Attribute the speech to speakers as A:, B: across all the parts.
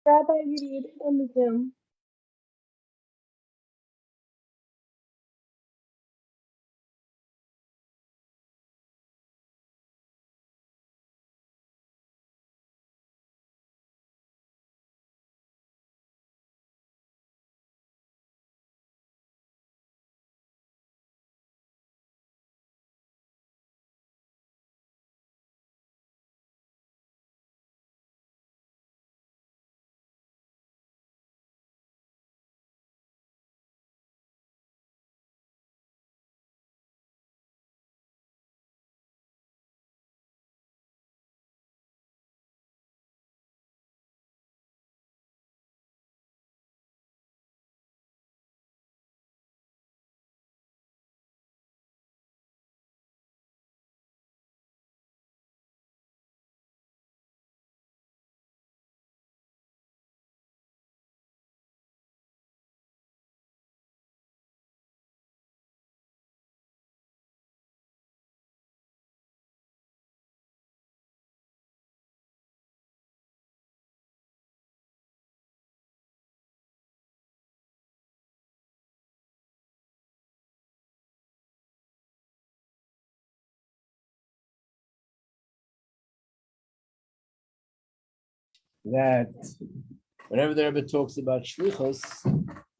A: Rabbi, you need on the Zoom.
B: That whenever the Rebbe talks about shlichus,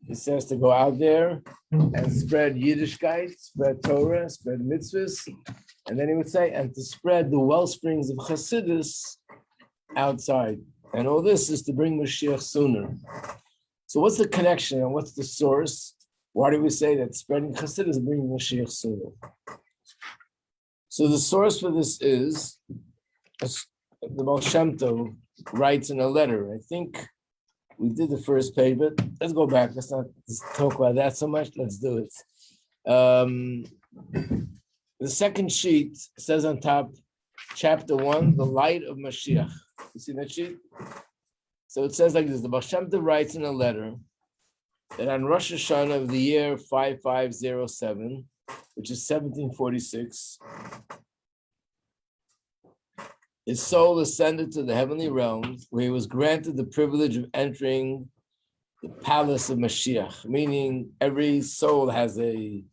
B: he says to go out there and spread Yiddishkeit, spread Torah, spread mitzvahs, and then he would say, and to spread the well springs of Chassidus outside. And all this is to bring Moshiach sooner. So what's the connection and what's the source? Why do we say that spreading Chassidus is bringing Moshiach sooner? So the source for this is the Baal Shem Tov writes in a letter. I think we did the first page, but let's go back. Let's not talk about that so much. Let's do it. The second sheet says on top, chapter 1, the light of Mashiach. You see that sheet? So it says like this: the Baal Shem Tov writes in a letter that on Rosh Hashanah of the year 5507, which is 1746, his soul ascended to the heavenly realms, where he was granted the privilege of entering the palace of Mashiach, meaning every soul has a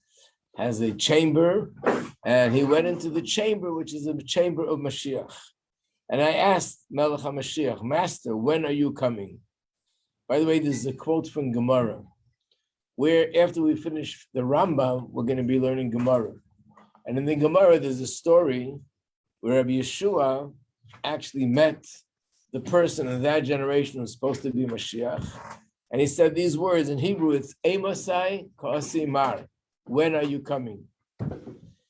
B: chamber, and he went into the chamber, which is a chamber of Mashiach. And I asked Melech HaMashiach, Master, when are you coming? By the way, this is a quote from Gemara, where after we finish the Rambam, we're going to be learning Gemara. And in the Gemara, there's a story where Rabbi Yeshua actually met the person in that generation who was supposed to be Mashiach. And he said these words in Hebrew, it's Emasai Kasi Mar. When are you coming?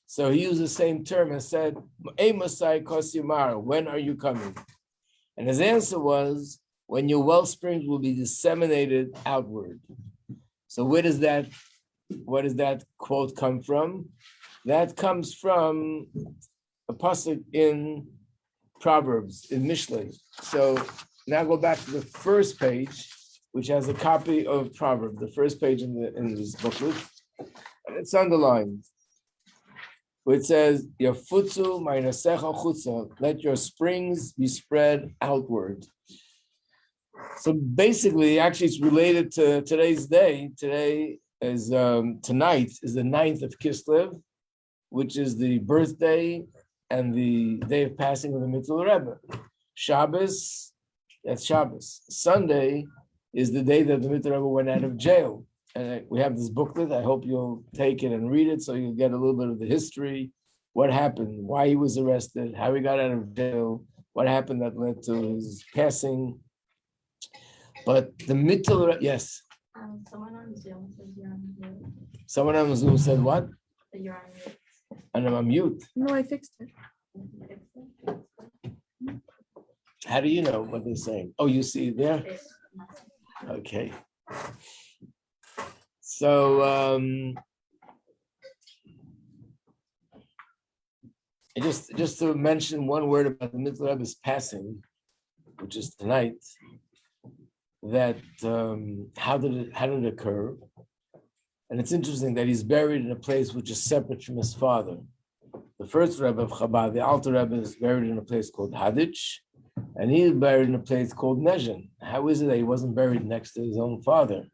B: So he used the same term and said, Emasai Kasi Mar. When are you coming? And his answer was, when your well springs will be disseminated outward. So what does that quote come from? That comes from a pasuk in Proverbs, in Mishlei. So now go back to the first page, which has a copy of Proverbs, the first page in this booklet, and it's underlined. Where it says, "Yafutzu ma'inasecha chutza," let your springs be spread outward. So basically, actually, it's related to today's day. Today is tonight is the 9th of Kislev, which is the birthday and the day of passing of the Mitzvah Rebbe. Shabbos, that's Shabbos. Sunday is the day that the Mitzvah Rebbe went out of jail. And we have this booklet. I hope you'll take it and read it so you'll get a little bit of the history, what happened, why he was arrested, how he got out of jail, what happened that led to his passing. But the Mitzvah, yes?
C: Someone on Zoom says you're on mute.
B: Someone on Zoom said what?
C: That you're on mute.
B: And I'm on mute.
A: No, I fixed it.
B: How do you know what they're saying? Oh, you see it there? Okay. So just to mention one word about the Mitzvah Rebbe's passing, which is tonight, that how did it occur? And it's interesting that he's buried in a place which is separate from his father. The first Rebbe of Chabad, the Alter Rebbe, is buried in a place called Hadich, And he was buried in a place called Nezhin. How is it that he wasn't buried next to his own father?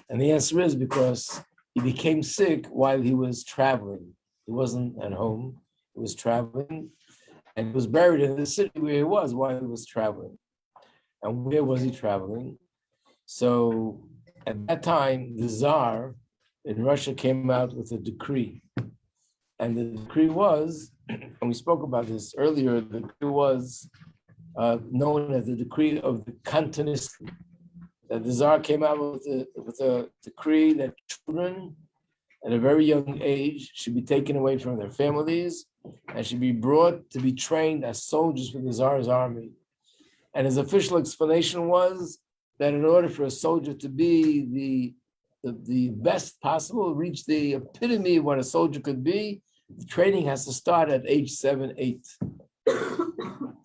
B: And the answer is because he became sick while he was traveling. He wasn't at home, he was traveling, and he was buried in the city where he was while he was traveling. And where was he traveling? So at that time, the Tsar in Russia came out with a decree. And the decree was, and we spoke about this earlier, the decree was known as the decree of the Cantonist. That the Tsar came out with a decree that children at a very young age should be taken away from their families and should be brought to be trained as soldiers for the Tsar's army. And his official explanation was that in order for a soldier to be the best possible, reach the epitome of what a soldier could be, the training has to start at age 7, 8.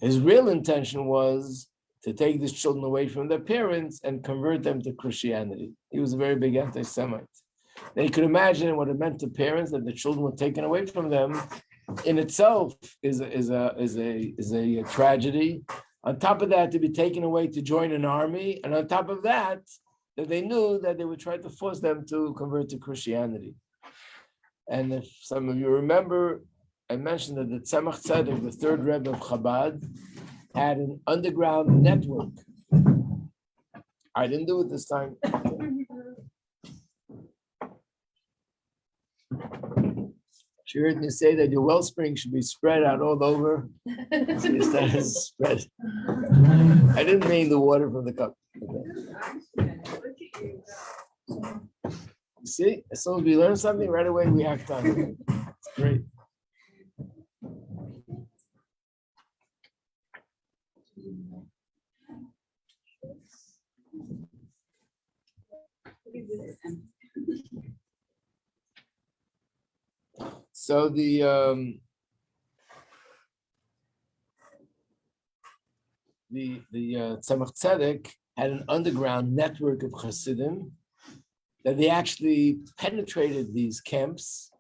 B: His real intention was to take these children away from their parents and convert them to Christianity. He was a very big anti-Semite. Now you could imagine what it meant to parents that the children were taken away from them. In itself is a tragedy. On top of that, to be taken away to join an army, and on top of that, that they knew that they would try to force them to convert to Christianity. And if some of you remember, I mentioned that the Tzemach Tzedek, the third Rebbe of Chabad, had an underground network. I didn't do it this time. She heard me say that your wellspring should be spread out all over. So you started to spread. I didn't mean the water from the cup. You see, as soon as we learn something, right away we act on it. It's great. So the Tzemach Tzedek had an underground network of Hasidim that they actually penetrated these camps,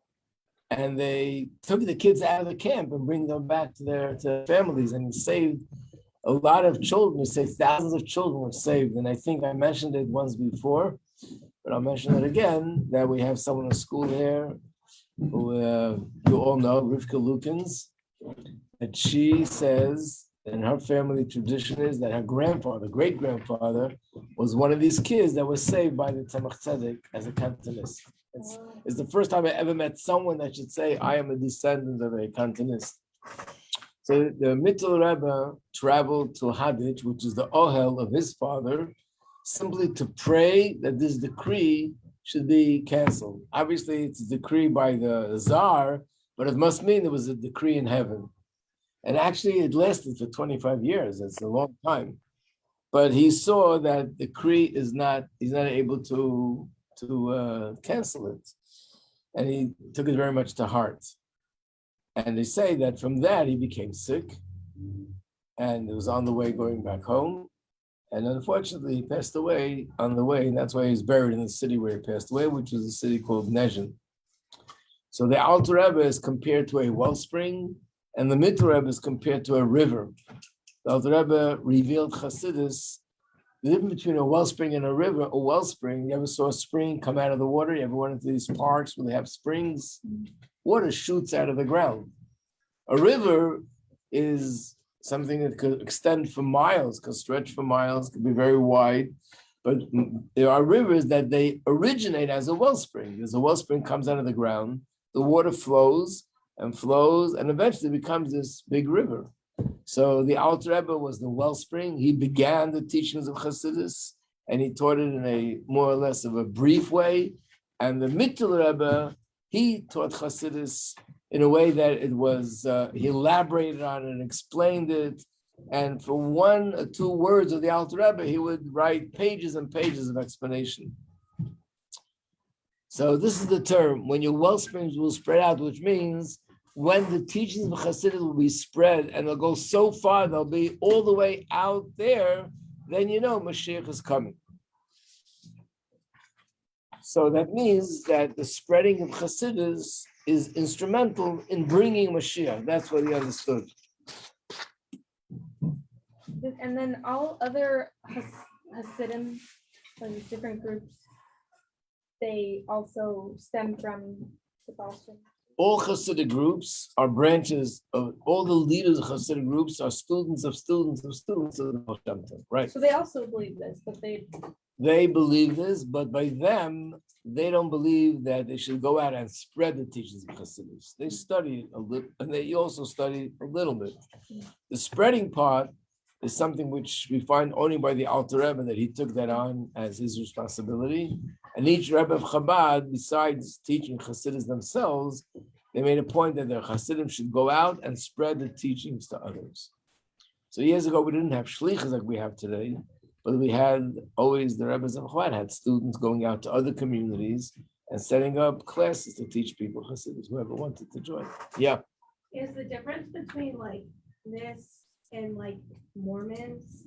B: and they took the kids out of the camp and bring them back to their families, and he saved a lot of children. He saved thousands of children were saved, and I think I mentioned it once before, but I'll mention it again, that we have someone in school here who you all know, Rivka Lukens, and she says, and her family tradition is that her grandfather, great-grandfather, was one of these kids that was saved by the Tzemach Tzedek as a Cantonist. It's the first time I ever met someone that should say, I am a descendant of a Cantonist. So the Mittel Rebbe traveled to Haditch, which is the Ohel of his father, simply to pray that this decree should be canceled. Obviously, it's a decree by the Tsar, but it must mean there was a decree in heaven. And actually, it lasted for 25 years. It's a long time. But he saw that the decree he's not able to cancel it. And he took it very much to heart. And they say that from that, he became sick. And it was on the way going back home. And unfortunately, he passed away on the way. And that's why he's buried in the city where he passed away, which is a city called Nezhin. So the Alter Rebbe is compared to a wellspring, and the Mittel Rebbe is compared to a river. The Alter Rebbe revealed Chassidus, the difference between a wellspring and a river. A wellspring, you ever saw a spring come out of the water? You ever went into these parks where they have springs? Water shoots out of the ground. A river is something that could extend for miles, could stretch for miles, could be very wide. But there are rivers that they originate as a wellspring. As a wellspring comes out of the ground, the water flows, and eventually becomes this big river. So the Alter Rebbe was the wellspring. He began the teachings of Chassidus, and he taught it in a more or less of a brief way. And the Mittel Rebbe, he taught Chassidus in a way that it was, he elaborated on it and explained it. And for 1 or 2 words of the Alter Rebbe, he would write pages and pages of explanation. So this is the term, when your wellsprings will spread out, which means when the teachings of Chassidus will be spread and they'll go so far, they'll be all the way out there, then you know Moshiach is coming. So that means that the spreading of Chassidus is instrumental in bringing Moshiach. That's what he understood.
A: And then all other Hasidim, so these different groups, they also stem from the Baal.
B: All Hasidic groups are branches of all the leaders of Hasidic groups are students of students of students of the Baal Shem Tov, right?
A: So they also believe this, but
B: They believe this, but by them, they don't believe that they should go out and spread the teachings of Hasidus. They study a little, and they also study a little bit. The spreading part is something which we find only by the Alter Rebbe, that he took that on as his responsibility. And each Rebbe of Chabad, besides teaching Hasidus themselves, they made a point that their Hasidim should go out and spread the teachings to others. So years ago, we didn't have shlichus like we have today, but we had always the Rebbes of Chabad had students going out to other communities and setting up classes to teach people Hasidus, whoever wanted to join. Yeah.
D: Is the difference between like this and like Mormons,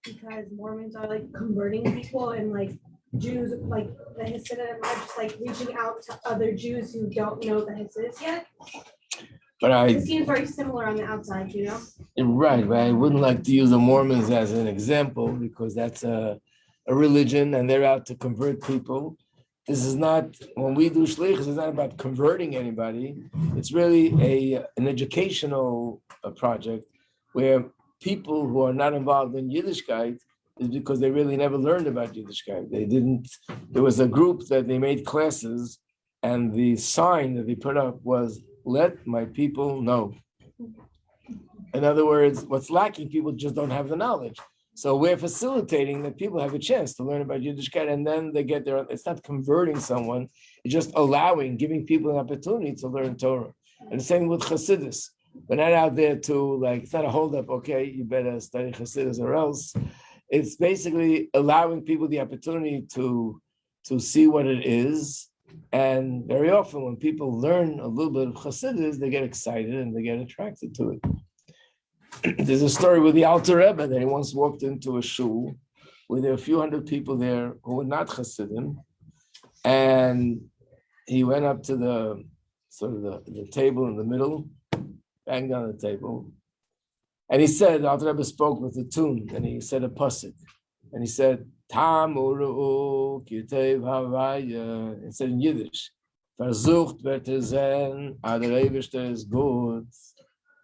D: because Mormons are like converting people and like Jews, like the Hasidim are just like reaching out to other Jews who don't know the Hasidus yet?
B: But
D: It seems very similar on the outside, you know?
B: right, but I wouldn't like to use the Mormons as an example because that's a religion and they're out to convert people. This is not, when we do shlichus, it's not about converting anybody. It's really an educational project where people who are not involved in Yiddishkeit is because they really never learned about Yiddishkeit. There was a group that they made classes and the sign that they put up was, "Let my people know." In other words, what's lacking, people just don't have the knowledge. So we're facilitating that people have a chance to learn about Yiddishkeit and then they get there. It's not converting someone, it's just giving people an opportunity to learn Torah. And the same with Chassidus. We're not out there to it's not a holdup, okay, you better study Chassidus or else. It's basically allowing people the opportunity to see what it is. And very often when people learn a little bit of Chassidus, they get excited and they get attracted to it. There's a story with the Alter Rebbe that he once walked into a shul where there were a few hundred people there who were not Hasidim, and he went up to the table in the middle, banged on the table, and he said, the Alter Rebbe spoke with a tune, and he said a pasuk, and he said, Tam uru kitev havaya. It said in Yiddish, Versucht wird es sein, aber der Eibishter is good.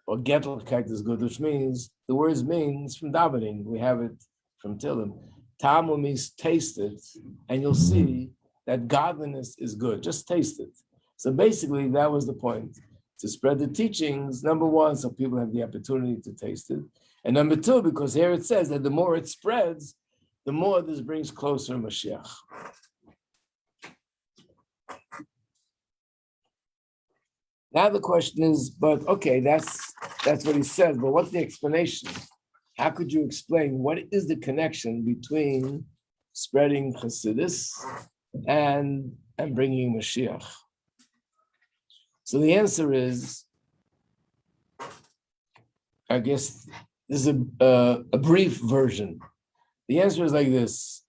B: Or Gettelkeit is good, which means the words means from davening. We have it from Tillim. Tamu means taste it, and you'll see that godliness is good. Just taste it. So basically, that was the point. To spread the teachings, number one, so people have the opportunity to taste it. And number two, because here it says that the more it spreads, the more this brings closer Mashiach. Now the question is, but okay, that's what he says, but what's the explanation? How could you explain what is the connection between spreading Hasidus and bringing Mashiach? So the answer is, I guess this is a brief version. The answer is like this.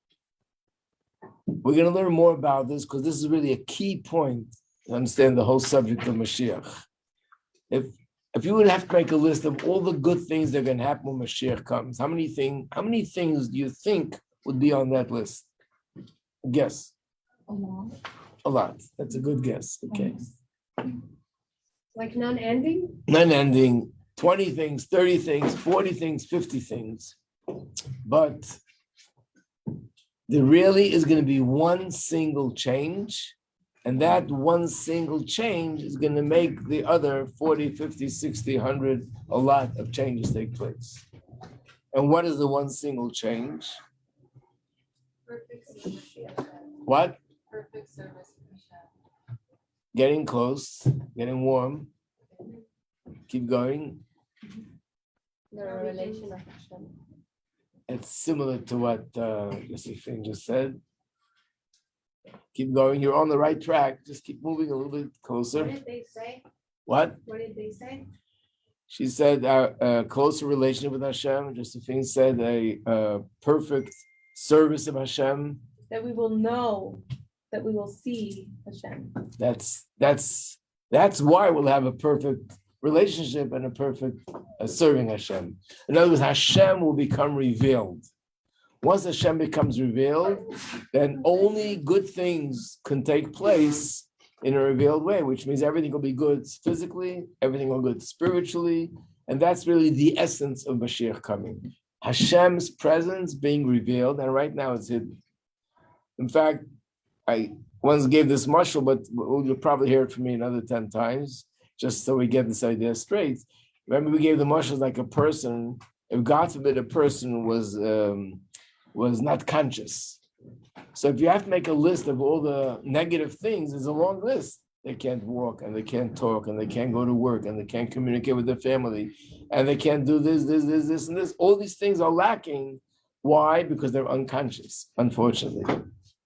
B: We're going to learn more about this because this is really a key point to understand the whole subject of Mashiach. If you would have to make a list of all the good things that are going to happen when Mashiach comes, how many things do you think would be on that list? Guess. A lot. That's a good guess. Okay.
D: Like non-ending?
B: Non-ending, 20 things, 30 things, 40 things, 50 things. But there really is going to be one single change. And that one single change is going to make the other 40, 50, 60, 100, a lot of changes take place. And what is the one single change?
C: Perfect service.
B: What?
C: Perfect service. Hashem.
B: Getting close, getting warm. Keep going.
A: the revelation of Hashem.
B: It's similar to what Josephine just said. Keep going. You're on the right track. Just keep moving a little bit closer.
D: What did they say?
B: What?
D: What did they say?
B: She said a closer relationship with Hashem. Josephine said a perfect service of Hashem.
A: That we will know, that we will see Hashem.
B: That's why we'll have a perfect relationship and a perfect serving Hashem. In other words, Hashem will become revealed. Once Hashem becomes revealed, then only good things can take place in a revealed way, which means everything will be good physically, everything will be good spiritually, and that's really the essence of Mashiach coming. Hashem's presence being revealed, and right now it's hidden. In fact, I once gave this mashal, but you'll probably hear it from me another 10 times, just so we get this idea straight. Remember, we gave the mashal like a person, if God forbid a person was not conscious. So if you have to make a list of all the negative things, it's a long list. They can't walk, and they can't talk, and they can't go to work, and they can't communicate with their family, and they can't do this, and this. All these things are lacking. Why? Because they're unconscious, unfortunately.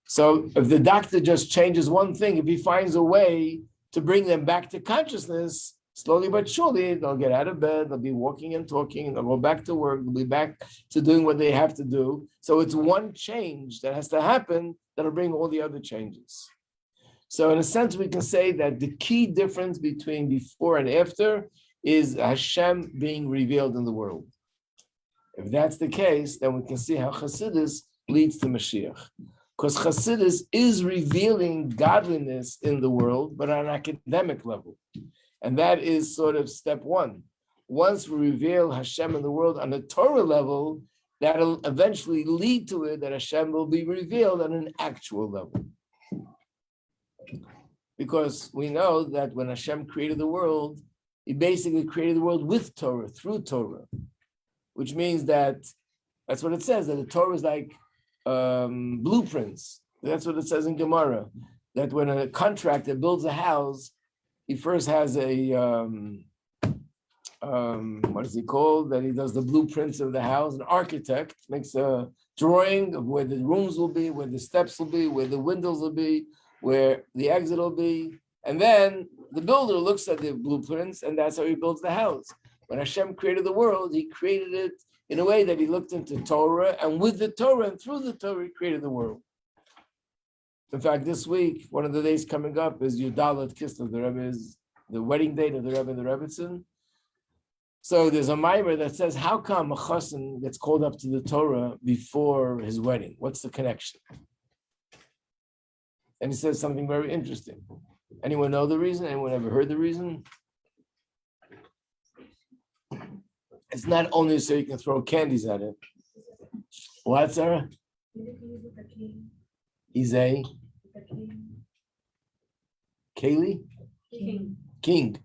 B: So if the doctor just changes one thing, if he finds a way to bring them back to consciousness, slowly but surely, they'll get out of bed, they'll be walking and talking, they'll go back to work, they'll be back to doing what they have to do. So it's one change that has to happen that'll bring all the other changes. So in a sense, we can say that the key difference between before and after is Hashem being revealed in the world. If that's the case, then we can see how Chassidus leads to Mashiach. Because Chassidus is revealing godliness in the world, but on an academic level. And that is sort of step one. Once we reveal Hashem in the world on a Torah level, that'll eventually lead to it that Hashem will be revealed on an actual level. Because we know that when Hashem created the world, he basically created the world with Torah, through Torah, which means that, that's what it says, that the Torah is like blueprints. That's what it says in Gemara, that when a contractor builds a house, he first has a, what is he called? That he does the blueprints of the house. An architect makes a drawing of where the rooms will be, where the steps will be, where the windows will be, where the exit will be. And then the builder looks at the blueprints, and that's how he builds the house. When Hashem created the world, he created it in a way that he looked into Torah, and with the Torah and through the Torah, he created the world. In fact, this week, one of the days coming up is Yudalat Kislev, the Rebbe's, the wedding date of the Rebbe and the Rebbetzin. So there's a mimer that says, how come a chassan gets called up to the Torah before his wedding? What's the connection? And he says something very interesting. Anyone know the reason? Anyone ever heard the reason? It's not only so you can throw candies at it. What, Sarah? He's a Kaylee? King.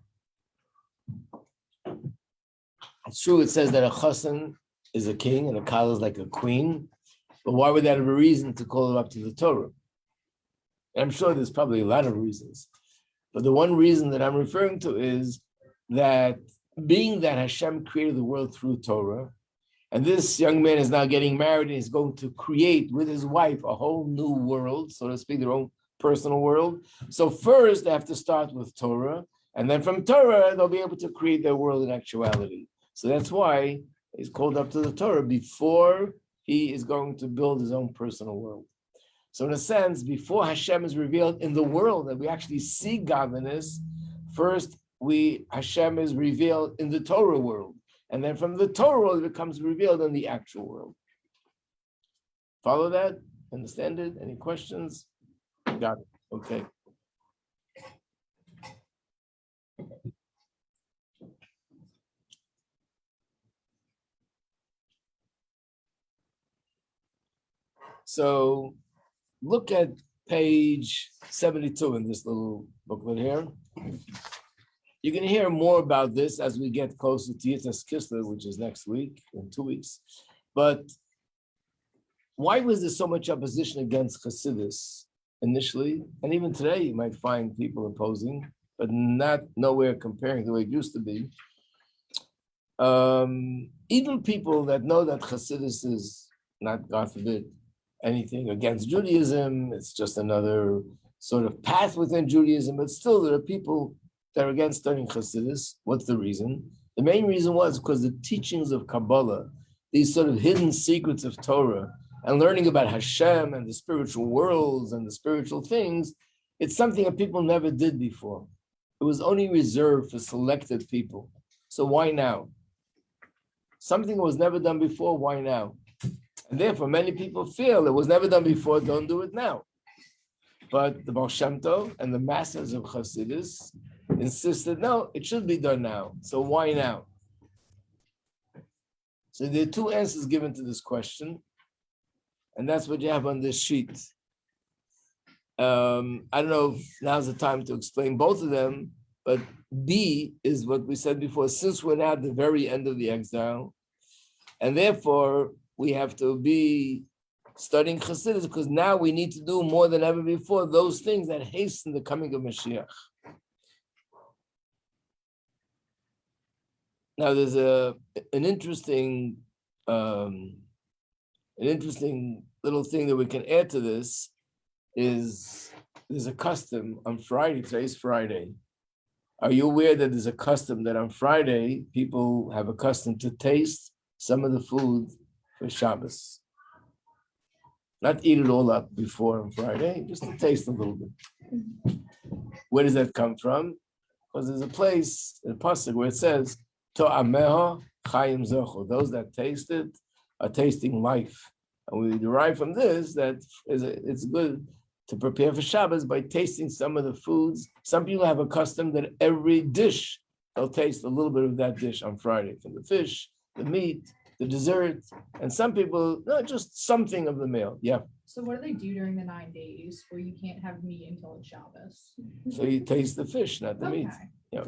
B: It's true, it says that a chassan is a king and a kala is like a queen, but why would that have a reason to call it up to the Torah? And I'm sure there's probably a lot of reasons, but the one reason that I'm referring to is that being that Hashem created the world through Torah, and this young man is now getting married and he's going to create with his wife a whole new world, so to speak, their own personal world. So first they have to start with Torah, and then from Torah, they'll be able to create their world in actuality. So that's why he's called up to the Torah before he is going to build his own personal world. So in a sense, before Hashem is revealed in the world, that we actually see godliness, first Hashem is revealed in the Torah world. And then from the Torah world, it becomes revealed in the actual world. Follow that? Understand it? Any questions? Got it. Okay. So look at page 72 in this little booklet here. You're going to hear more about this as we get closer to Yitzhak Kislev, which is next week, in 2 weeks. But why was there so much opposition against Chassidus initially? And even today, you might find people opposing, but not nowhere comparing to the way it used to be. Even people that know that Chassidus is not, God forbid, anything against Judaism, it's just another sort of path within Judaism, but still there are people that are against studying Chassidus. What's the reason? The main reason was because the teachings of Kabbalah, these sort of hidden secrets of Torah, and learning about Hashem and the spiritual worlds and the spiritual things, it's something that people never did before. it was only reserved for selected people. So why now? Something was never done before, why now? And therefore, many people feel it was never done before, don't do it now. But the Baal Shem Tov and the masters of Chassidus insisted, no, it should be done now. So why now? So there are two answers given to this question. And that's what you have on this sheet. I don't know if now's the time to explain both of them, but B is what we said before, since we're now at the very end of the exile, and therefore we have to be studying Chassidus because now we need to do more than ever before those things that hasten the coming of Mashiach. Now there's an interesting little thing that we can add to this is there's a custom on Friday. Today's Friday. Are you aware that there's a custom that on Friday people have a custom to taste some of the food for Shabbos? Not eat it all up before on Friday, just to taste a little bit. Where does that come from? Because there's a place in Pasuk where it says, To'ameho chayim zocho. Those that taste it are tasting life. And we derive from this that it's good to prepare for Shabbos by tasting some of the foods. Some people have a custom that every dish, they'll taste a little bit of that dish on Friday, from the fish, the meat, the dessert, and some people, no, just something of the meal. Yeah.
E: So what do they do during the 9 days where you can't have meat until it's Shabbos?
B: So you taste the fish, not the meat. Yeah.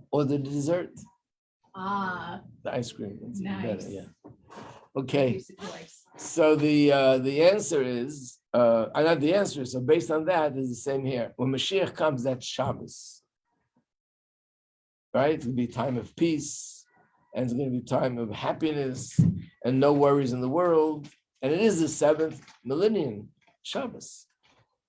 B: Or the dessert,
E: Ah,
B: the ice cream. It's even
E: nice.
B: better, yeah. Okay.
E: taste it twice.
B: So the answer is, not the answer, so based on that is the same here. When Mashiach comes, that's Shabbos. Right? It'll be a time of peace, and it's going to be a time of happiness and no worries in the world. And it is the 7th millennium, Shabbos.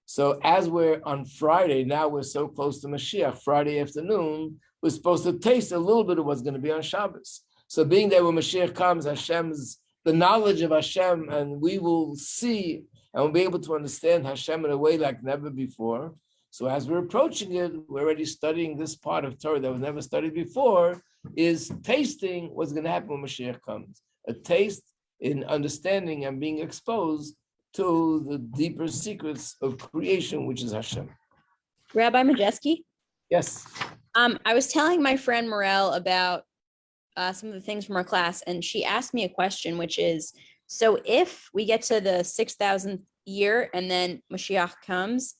B: So as we're on Friday, now we're so close to Mashiach, Friday afternoon, we're supposed to taste a little bit of what's going to be on Shabbos. So being that when Mashiach comes, Hashem's, the knowledge of Hashem, and we will see and we'll be able to understand Hashem in a way like never before. So as we're approaching it, we're already studying this part of Torah that was never studied before, is tasting what's going to happen when Mashiach comes. A taste in understanding and being exposed to the deeper secrets of creation, which is Hashem.
F: Rabbi Majeski,
B: Yes.
F: I was telling my friend Mirele about some of the things from our class, and she asked me a question, which is, so if we get to the 6,000th year and then Moshiach comes,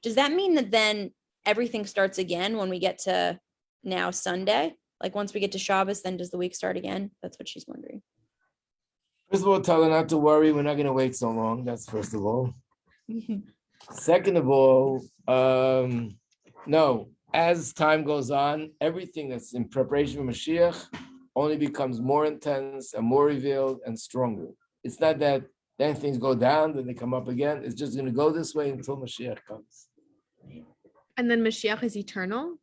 F: does that mean that then everything starts again when we get to now Sunday? Like once we get to Shabbos, then does the week start again? That's what she's wondering.
B: First of all, tell her not to worry. We're not going to wait so long. That's first of all. Second of all, no. As time goes on, everything that's in preparation for Mashiach only becomes more intense and more revealed and stronger. It's not that then things go down, then they come up again. It's just going to go this way until Mashiach comes.
G: And then Mashiach is eternal?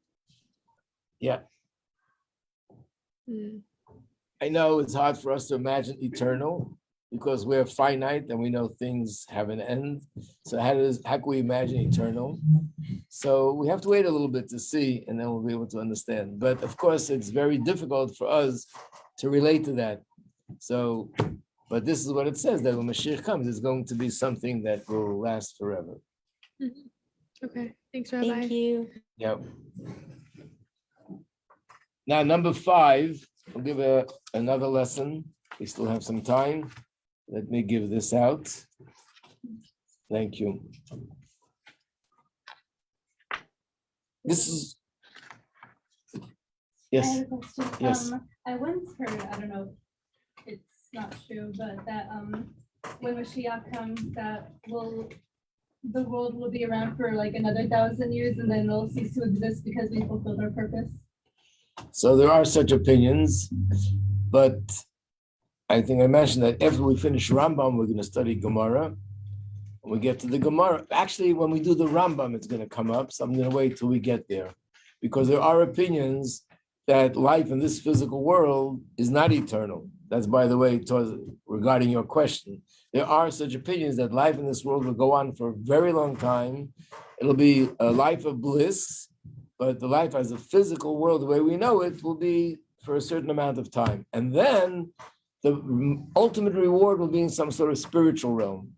B: Yeah.
G: Mm.
B: I know it's hard for us to imagine eternal because we're finite and we know things have an end. So how can we imagine eternal? So we have to wait a little bit to see, and then we'll be able to understand. But of course, it's very difficult for us to relate to that. So, but this is what it says, that when Mashiach comes, it's going to be something that will last forever.
G: Okay, thanks, Rabbi.
F: Thank you.
B: Yeah. Now, number 5, we'll give another lesson. We still have some time. Let me give this out. Thank you. This is,
A: I
B: yes,
A: have a question.
B: yes.
A: I once heard, I don't know if it's not true, but that when Mashiach comes, that the world will be around for like another 1,000 years and then it'll cease to exist because we fulfilled our purpose.
B: So there are such opinions, but I think I mentioned that after we finish Rambam, we're going to study Gemara. When we get to the Gemara, actually, when we do the Rambam, it's going to come up. So I'm going to wait till we get there, because there are opinions that life in this physical world is not eternal. That's, by the way, regarding your question. there are such opinions that life in this world will go on for a very long time. It'll be a life of bliss, but the life as a physical world, the way we know it, will be for a certain amount of time. And then the ultimate reward will be in some sort of spiritual realm.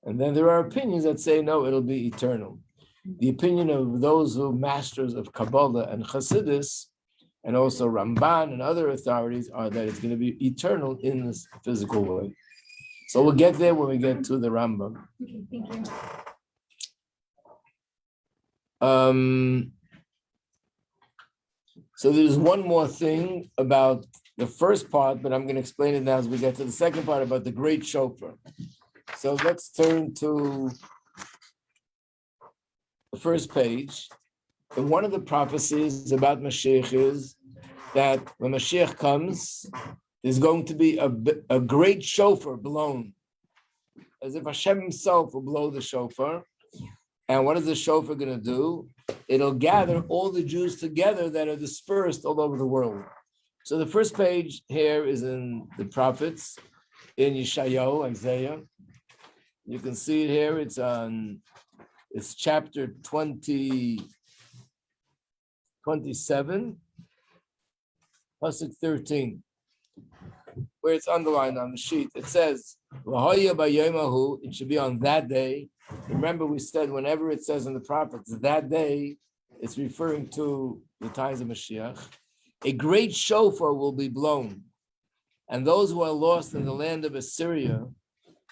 B: And then there are opinions that say, no, it'll be eternal. The opinion of those who are masters of Kabbalah and Chassidus, and also Ramban and other authorities, are that it's going to be eternal in this physical way. So we'll get there when we get to the Rambam.
A: Okay, thank you.
B: So there's one more thing about the first part, but I'm going to explain it now as we get to the second part about the great shofar. So let's turn to the first page. And one of the prophecies about Mashiach is that when Mashiach comes, there's going to be a great shofar blown, as if Hashem himself will blow the shofar. And what is the shofar going to do? It'll gather all the Jews together that are dispersed all over the world. So the first page here is in the prophets, in Yeshayahu, Isaiah. You can see it here. It's chapter 27, pasuk 13, where it's underlined on the sheet. It says, it should be on that day. Remember, we said whenever it says in the prophets that day, it's referring to the times of Mashiach. A great shofar will be blown, and those who are lost in the land of Assyria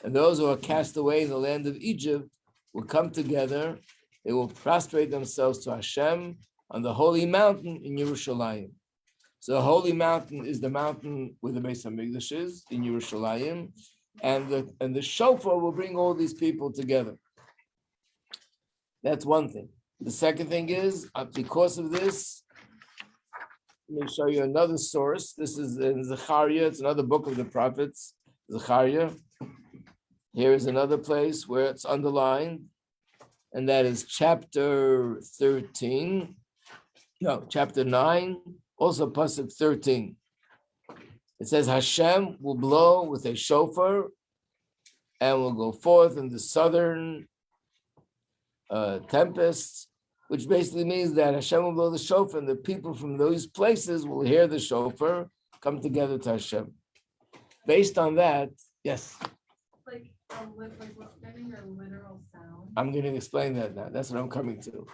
B: and those who are cast away in the land of Egypt will come together. They will prostrate themselves to Hashem on the holy mountain in Yerushalayim. So the holy mountain is the mountain where the Beis Hamikdash is in Yerushalayim, and the shofar will bring all these people together. That's one thing. The second thing is, because of this, let me show you another source. This is in Zechariah. It's another book of the prophets, Zechariah. Here is another place where it's underlined, and that is chapter 13. No, chapter 9, also pasuk 13. It says, Hashem will blow with a shofar and will go forth in the southern tempest, which basically means that Hashem will blow the shofar and the people from those places will hear the shofar, come together to Hashem. Based on that, yes?
C: Getting a literal sound.
B: I'm going to explain that now. That's what I'm coming to.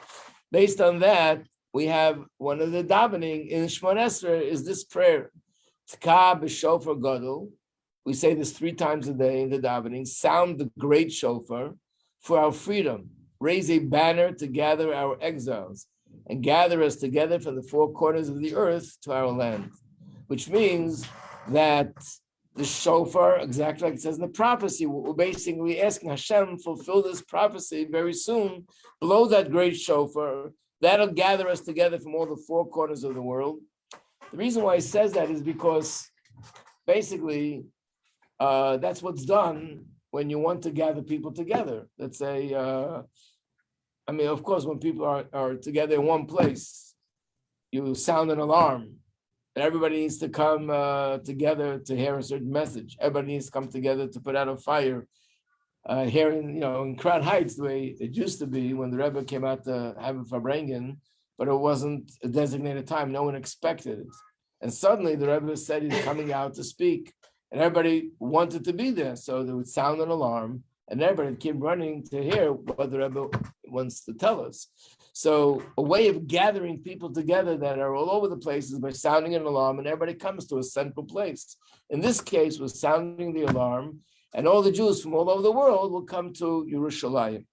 B: Based on that, we have one of the davening in Shemona Esrei is this prayer. Tka b'shofar gadol. We say this 3 times a day in the davening. Sound the great shofar for our freedom. Raise a banner to gather our exiles and gather us together from the 4 corners of the earth to our land. Which means that the shofar, exactly like it says in the prophecy, we're basically asking Hashem, fulfill this prophecy very soon, blow that great shofar, that'll gather us together from all the 4 corners of the world. The reason why he says that is because basically that's what's done when you want to gather people together. Let's say, of course, when people are together in one place, you sound an alarm. And everybody needs to come together to hear a certain message. Everybody needs to come together to put out a fire. Here in Crown Heights, the way it used to be when the Rebbe came out to have a Farbrengen, but it wasn't a designated time. No one expected it. And suddenly the Rebbe said he's coming out to speak. And everybody wanted to be there. So they would sound an alarm and everybody would keep running to hear what the Rebbe wants to tell us. So a way of gathering people together that are all over the place is by sounding an alarm and everybody comes to a central place. In this case, was sounding the alarm and all the Jews from all over the world will come to Yerushalayim.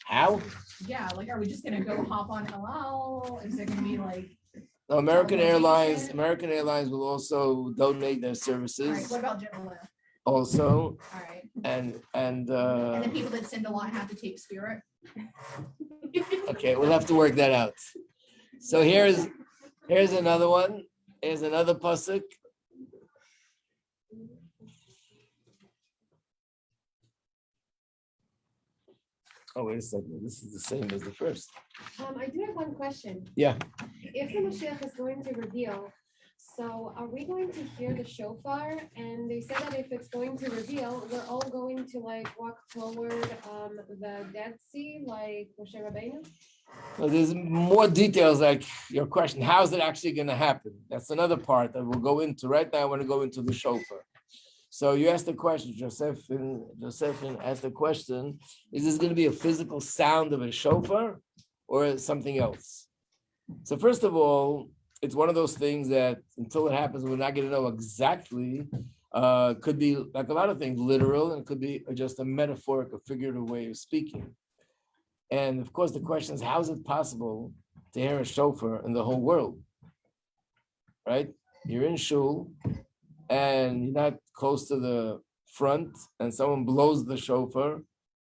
B: How?
E: Yeah, are we just gonna go hop on hello? Is it gonna be like?
B: No, American Airlines will also donate their services.
E: All right, what about JetBlue?
B: Also,
E: All right.
B: and
E: And the people that send a lot have to take Spirit.
B: okay, we'll have to work that out. So here's another one. Here's another pasuk. Oh, wait a second. This is the same as the first.
H: I do have one question.
B: Yeah.
H: If the Moshiach is going to reveal So are we going to hear the shofar? And they said that if it's going to reveal, we're all going to like walk toward the Dead Sea, like Moshe Rabbeinu.
B: So there's more details like your question. How's it actually going to happen? That's another part that we'll go into. Right now, I want to go into the shofar. So you asked the question, Josephine asked the question, is this going to be a physical sound of a shofar or something else? So first of all, it's one of those things that until it happens, we're not going to know exactly. Could be like a lot of things, literal, and it could be just a metaphoric, a figurative way of speaking. And of course, the question is, how is it possible to hear a shofar in the whole world? Right? You're in shul, and you're not close to the front, and someone blows the shofar.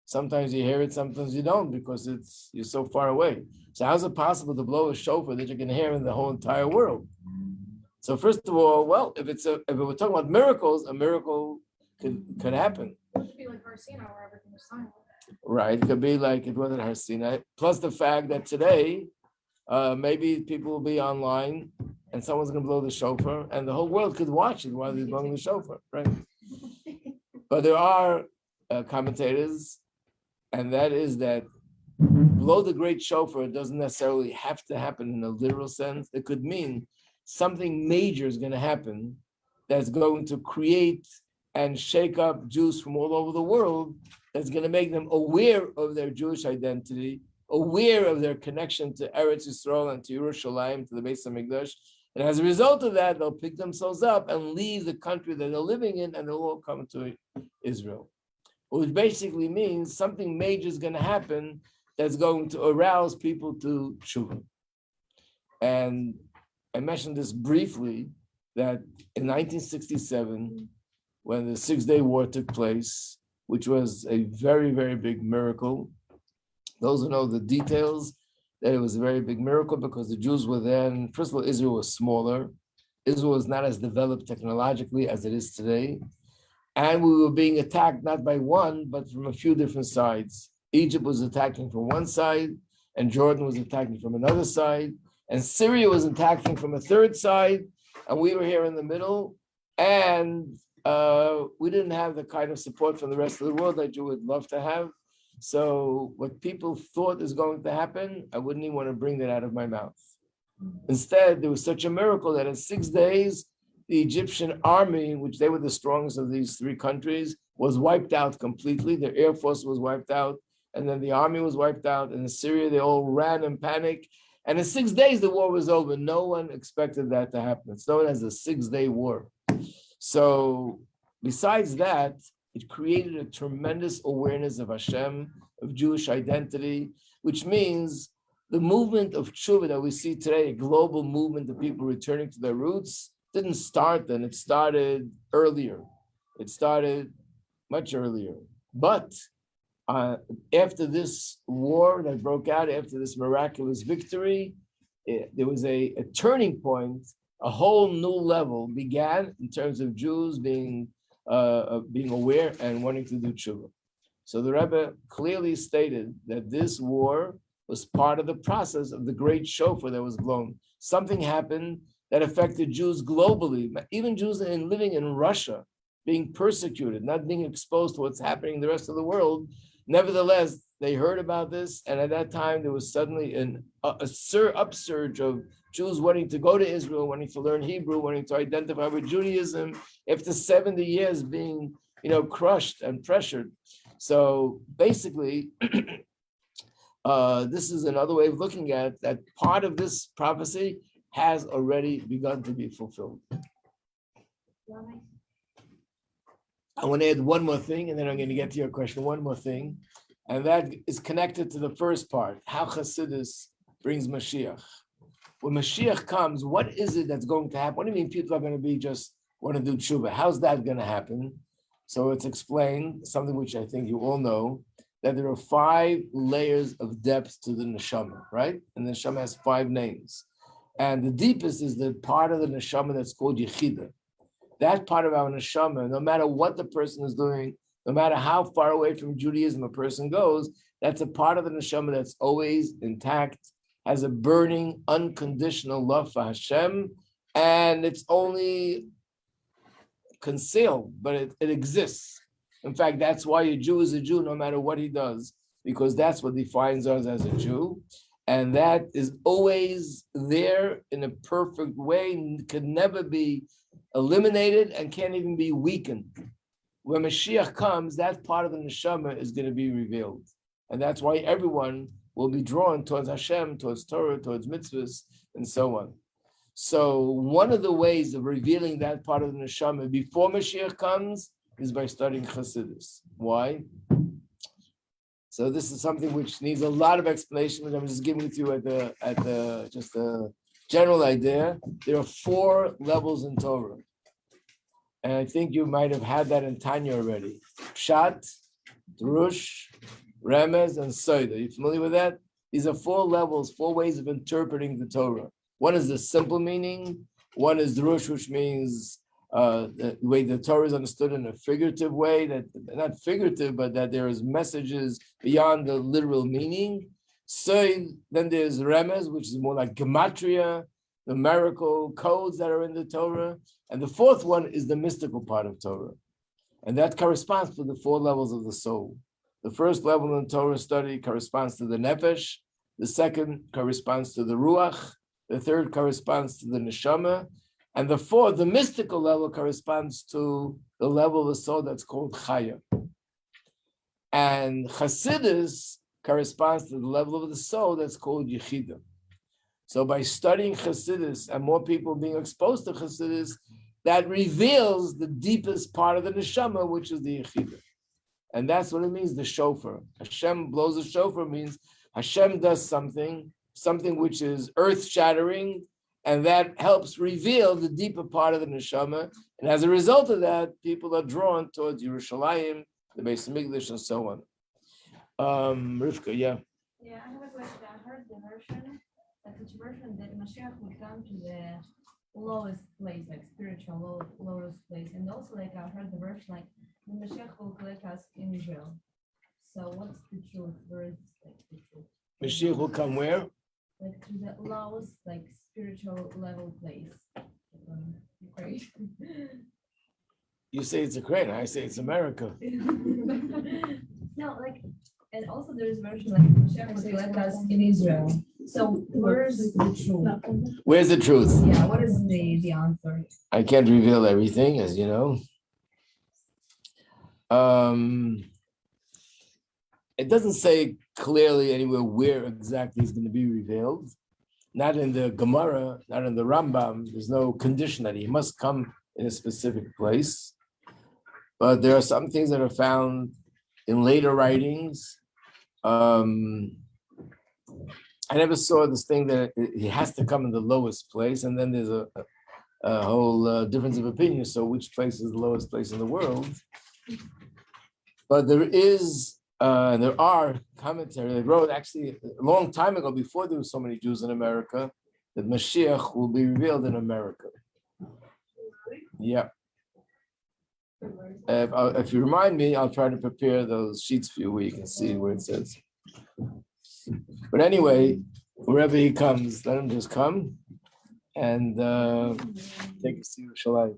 B: Sometimes you hear it, sometimes you don't, because you're so far away. So how's it possible to blow a shofar that you can hear in the whole entire world? So first of all, well, if we're talking about miracles, a miracle could happen.
E: It could be like Har Sinai where everything was silent.
B: Right, it could be like it wasn't Har Sinai. Plus the fact that today, maybe people will be online and someone's going to blow the shofar, and the whole world could watch it while they're blowing the shofar, right? But there are commentators, and that is that blow the great shofar doesn't necessarily have to happen in a literal sense. It could mean something major is going to happen that's going to create and shake up Jews from all over the world, that's going to make them aware of their Jewish identity, aware of their connection to Eretz Yisrael and to Yerushalayim, to the Beis HaMikdash. And as a result of that, they'll pick themselves up and leave the country that they're living in, and they'll all come to Israel. Which basically means something major is going to happen that's going to arouse people to tshuva. And I mentioned this briefly, that in 1967, when the Six-Day War took place, which was a very, very big miracle. Those who know the details, that it was a very big miracle because the Jews were then, first of all, Israel was smaller. Israel was not as developed technologically as it is today. And we were being attacked not by one, but from a few different sides. Egypt was attacking from one side, and Jordan was attacking from another side, and Syria was attacking from a third side, and we were here in the middle, and we didn't have the kind of support from the rest of the world that you would love to have. So what people thought is going to happen, I wouldn't even want to bring that out of my mouth. Instead, there was such a miracle that in 6 days, the Egyptian army, which they were the strongest of these three countries, was wiped out completely. Their air force was wiped out, and then the army was wiped out. And in Syria, they all ran in panic. And in 6 days, the war was over. No one expected that to happen. It's known as the 6-day war. So besides that, it created a tremendous awareness of Hashem, of Jewish identity, which means the movement of tshuva that we see today, a global movement of people returning to their roots, didn't start then. It started earlier. It started much earlier. But after this war that broke out, after this miraculous victory, there was a turning point. A whole new level began in terms of Jews being aware and wanting to do tshuva. So the Rebbe clearly stated that this war was part of the process of the great shofar that was blown. Something happened that affected Jews globally, even Jews living in Russia, being persecuted, not being exposed to what's happening in the rest of the world. Nevertheless, they heard about this, and at that time there was suddenly an upsurge of Jews wanting to go to Israel, wanting to learn Hebrew, wanting to identify with Judaism after 70 years being, crushed and pressured. So basically, this is another way of looking at that. Part of this prophecy has already begun to be fulfilled. I want to add one more thing, and then I'm going to get to your question. One more thing, and that is connected to the first part, how Chassidus brings Mashiach. When Mashiach comes, what is it that's going to happen? What do you mean people are going to be just want to do tshuva? How's that going to happen? So it's explained, something which I think you all know, that there are 5 layers of depth to the neshama, right? And the neshama has 5 names. And the deepest is the part of the neshama that's called Yechida. That part of our neshama, no matter what the person is doing, no matter how far away from Judaism a person goes, that's a part of the neshama that's always intact, has a burning, unconditional love for Hashem, and it's only concealed, but it exists. In fact, that's why a Jew is a Jew no matter what he does, because that's what defines us as a Jew. And that is always there in a perfect way, can never be eliminated and can't even be weakened. When Mashiach comes, that part of the neshama is going to be revealed. And that's why everyone will be drawn towards Hashem, towards Torah, towards mitzvahs, and so on. So one of the ways of revealing that part of the neshama before Mashiach comes is by studying Chassidus. Why? So this is something which needs a lot of explanation, but I'm just giving it to you at the just a general idea. There are 4 levels in Torah. And I think you might have had that in Tanya already. Pshat, Drush, Remez, and Soida. Are you familiar with that? These are 4 levels, 4 ways of interpreting the Torah. One is the simple meaning. One is Drush, which means the way the Torah is understood in a figurative way, that not figurative, but that there is messages beyond the literal meaning. So then there's Remez, which is more like gematria, numerical codes that are in the Torah. And the 4th one is the mystical part of Torah. And that corresponds to the 4 levels of the soul. The first level in Torah study corresponds to the nefesh. The second corresponds to the ruach. The third corresponds to the neshama. And the 4th, the mystical level, corresponds to the level of the soul that's called chaya. And Chassidus corresponds to the level of the soul that's called Yechida. So by studying Chassidus and more people being exposed to Chassidus, that reveals the deepest part of the neshama, which is the Yechida. And that's what it means, the shofar. Hashem blows the shofar means Hashem does something which is earth-shattering, and that helps reveal the deeper part of the neshama. And as a result of that, people are drawn towards Yerushalayim, the Beis Hamikdash, and so on. Rivka, yeah.
C: Yeah, I have a question. I heard the version, that each version that Mashiach would come to the lowest place, like spiritual lowest place. And also, like, I heard the version, like, the Mashiach will collect us in Israel. So what's the truth? Where is, like, the truth?
B: Mashiach will come where?
C: Like to the lowest, like, spiritual level place. Great.
B: You say it's Ukraine, I say it's America.
C: No, like, and also there is version like Moshiach will collect us in Israel. So where's the truth?
B: Where's the truth?
C: Yeah, what is the answer?
B: I can't reveal everything, as you know. It doesn't say clearly anywhere where exactly it's going to be revealed. Not in the Gemara, not in the Rambam. There's no condition that he must come in a specific place. But there are some things that are found in later writings. I never saw this thing that he has to come in the lowest place, and then there's a whole difference of opinion. So which place is the lowest place in the world? But there is, and there are commentary. They wrote actually a long time ago, before there were so many Jews in America, that Mashiach will be revealed in America. Yeah. If you remind me, I'll try to prepare those sheets for you where you can see where it says. But anyway, wherever he comes, let him just come and take us to Yerushalayim.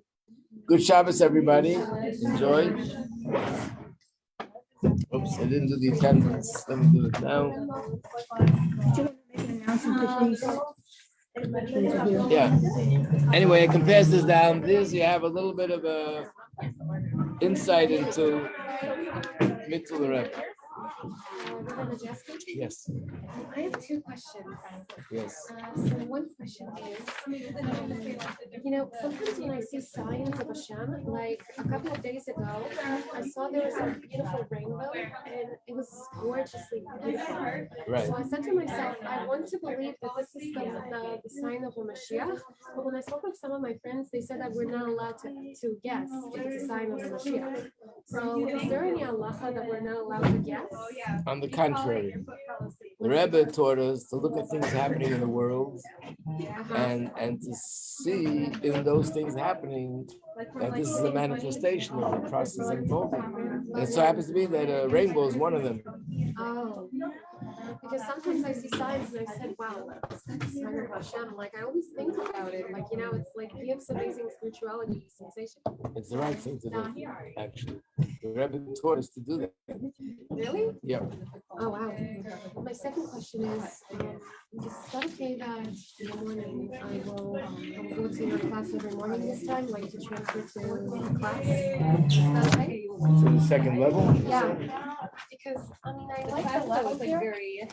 B: Good Shabbos, everybody. Enjoy. Oops, I didn't do the attendance. Let me do it now. Yeah. Anyway, I can pass this down. This you have a little bit of a insight into Mitzvah Rebbe.
H: Rabbi Majeski?
B: Yes.
H: I have 2 questions.
B: Yes.
H: So one question is, sometimes when I see signs of Hashem, like a couple of days ago, I saw there was a beautiful rainbow and it was gorgeously beautiful.
B: Right.
H: So I said to myself, I want to believe that this is the sign of a Mashiach. But when I spoke with some of my friends, they said that we're not allowed to guess if it's a sign of a Mashiach. So is there any halacha that we're not allowed to guess?
B: On the contrary, the Rebbe taught us to look at things happening in the world and to see in those things happening that this is a manifestation of the process unfolding. And it so happens to be that a rainbow is one of them.
H: Oh, because sometimes I see signs and I said, wow, that's the sign of Hashem. Like I always think about it. Like, you know, it's like gives amazing spirituality sensation.
B: It's the right thing to do, actually. The Rebbe taught us to do that.
H: Really?
B: Yeah.
H: Oh, wow. My second question is, is that okay that in the morning I will go to your class every morning this time, like to transfer to class? Is that okay?
B: To the second level?
H: Yeah, because I mean, I like the level here.